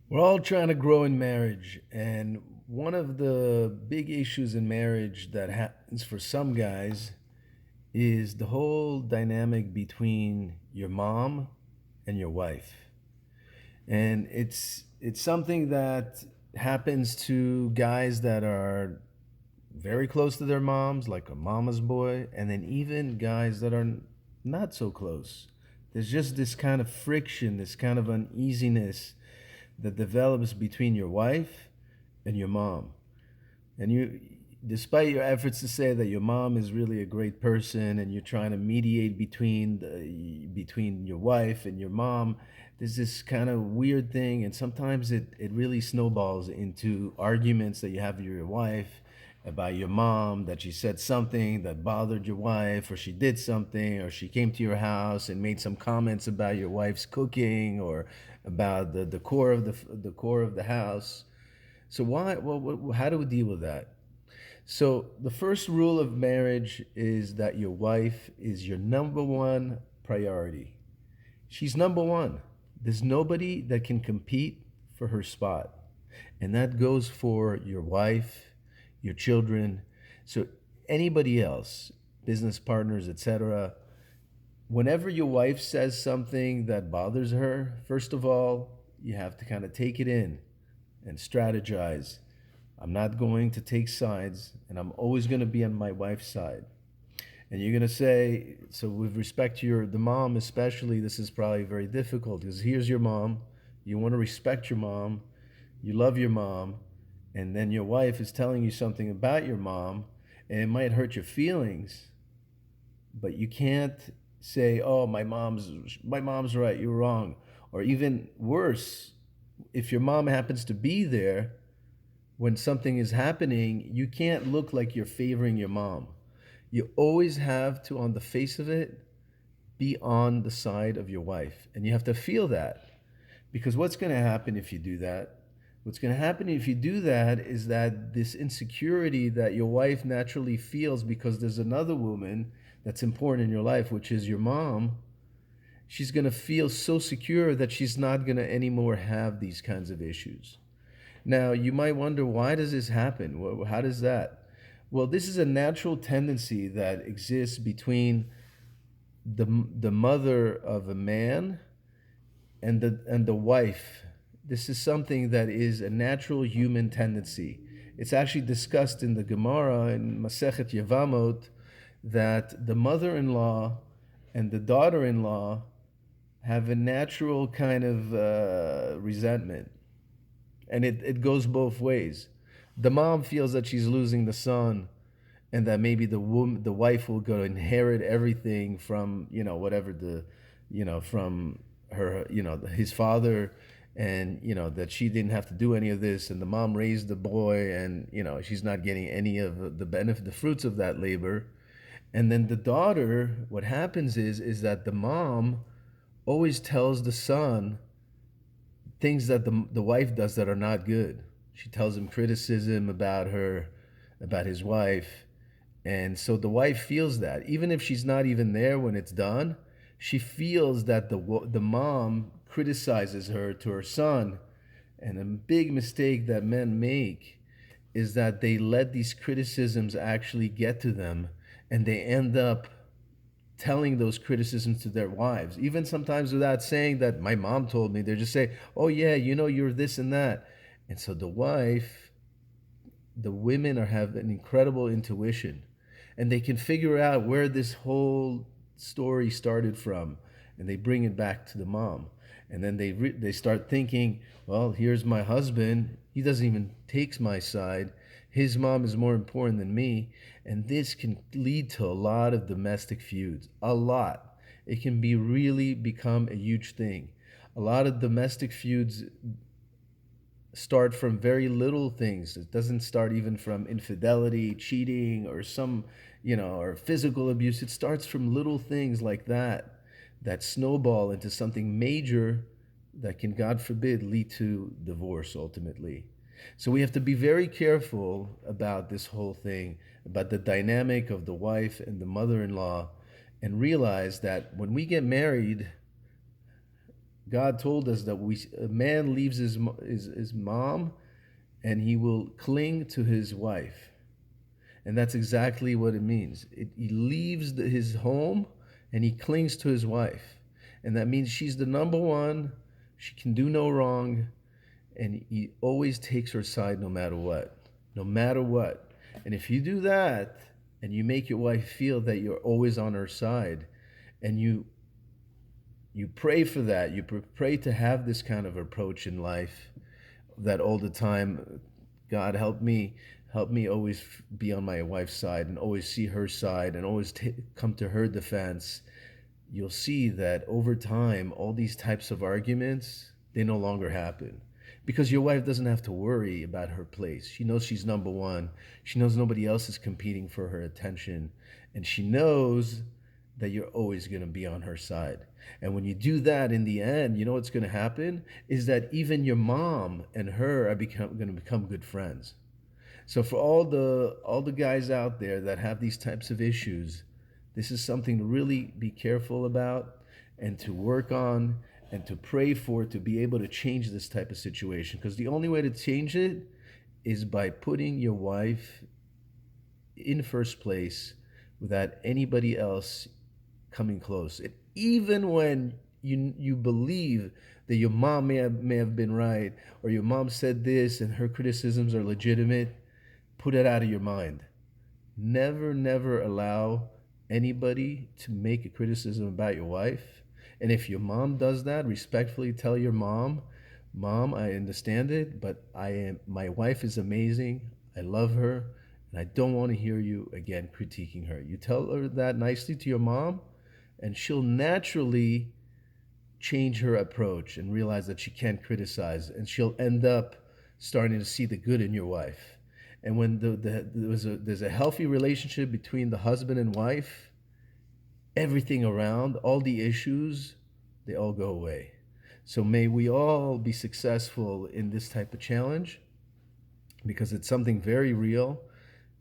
We're all trying to grow in marriage, and one of the big issues in marriage that happens for some guys is the whole dynamic between your mom and your wife. And it's something that happens to guys that are very close to their moms, like a mama's boy, and then even guys that are not so close. There's just this kind of friction, this kind of uneasiness that develops between your wife and your mom. And you, despite your efforts to say that your mom is really a great person and you're trying to mediate between your wife and your mom, there's this kind of weird thing, and sometimes it really snowballs into arguments that you have with your wife about your mom, that she said something that bothered your wife, or she did something, or she came to your house and made some comments about your wife's cooking, or about the core of the core of the house. So how do we deal with that? So the first rule of marriage is that your wife is your number one priority. She's number one. There's nobody that can compete for her spot. And that goes for your wife, your children, so anybody else, business partners, etc. Whenever your wife says something that bothers her, first of all, you have to kind of take it in and strategize. I'm not going to take sides, and I'm always going to be on my wife's side. And you're going to say, so with respect to the mom especially, this is probably very difficult because here's your mom. You want to respect your mom. You love your mom. And then your wife is telling you something about your mom, and it might hurt your feelings, but you can't say, "Oh, my mom's right, you're wrong." Or even worse, if your mom happens to be there when something is happening, you can't look like you're favoring your mom. You always have to, on the face of it, be on the side of your wife. And you have to feel that. Because what's going to happen if you do that? What's going to happen if you do that is that this insecurity that your wife naturally feels because there's another woman that's important in your life, which is your mom, she's going to feel so secure that she's not going to anymore have these kinds of issues. Now, you might wonder, why does this happen? How does that? Well, this is a natural tendency that exists between the mother of a man and the wife. This is something that is a natural human tendency. It's actually discussed in the Gemara in Masechet Yevamot that the mother-in-law and the daughter-in-law have a natural kind of resentment, and it goes both ways. The mom feels that she's losing the son, and that maybe the wife will go inherit everything from whatever from her his father, and that she didn't have to do any of this, and the mom raised the boy, and she's not getting any of the benefit, the fruits of that labor. And then the daughter, what happens is that the mom always tells the son things that the wife does that are not good. She tells him criticism about her, about his wife. And so the wife feels that. Even if she's not even there when it's done, she feels that the mom criticizes her to her son. And a big mistake that men make is that they let these criticisms actually get to them, and they end up telling those criticisms to their wives, even sometimes without saying that my mom told me. They just say, "Oh yeah, you're this and that." And so the women have an incredible intuition, and they can figure out where this whole story started from, and they bring it back to the mom. And then they start thinking, well, here's my husband, he doesn't even take my side, his mom is more important than me. And this can lead to a lot of domestic feuds. A lot. It can be really become a huge thing. A lot of domestic feuds start from very little things. It doesn't start even from infidelity, cheating, or or physical abuse. It starts from little things like that snowball into something major that can, God forbid, lead to divorce ultimately. So we have to be very careful about this whole thing, about the dynamic of the wife and the mother in law, and realize that when we get married, God told us that a man leaves his mom and he will cling to his wife. And that's exactly what it means. He leaves his home and he clings to his wife. And that means she's the number one. She can do no wrong. And he always takes her side no matter what. No matter what. And if you do that and you make your wife feel that you're always on her side and you pray for that, you pray to have this kind of approach in life, that all the time, God help me always be on my wife's side and always see her side and always come to her defense. You'll see that over time all these types of arguments, they no longer happen, because your wife doesn't have to worry about her place. She knows she's number one. She knows nobody else is competing for her attention, and she knows that you're always going to be on her side. And when you do that, in the end, you know what's going to happen is that even your mom and her are going to become good friends. So for all the guys out there that have these types of issues, this is something to really be careful about and to work on and to pray for, to be able to change this type of situation, because the only way to change it is by putting your wife in first place without anybody else coming close. And even when you believe that your mom may have been right, or your mom said this and her criticisms are legitimate, put it out of your mind. Never allow anybody to make a criticism about your wife. And if your mom does that, respectfully tell your mom, "Mom, I understand it, but my wife is amazing. I love her, and I don't want to hear you again critiquing her." You tell her that nicely to your mom, and she'll naturally change her approach and realize that she can't criticize, and she'll end up starting to see the good in your wife. And when there's a healthy relationship between the husband and wife, everything around, all the issues, they all go away. So may we all be successful in this type of challenge, because it's something very real,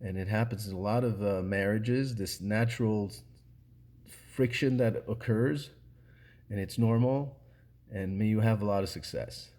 and it happens in a lot of marriages, this natural friction that occurs, and it's normal. And may you have a lot of success.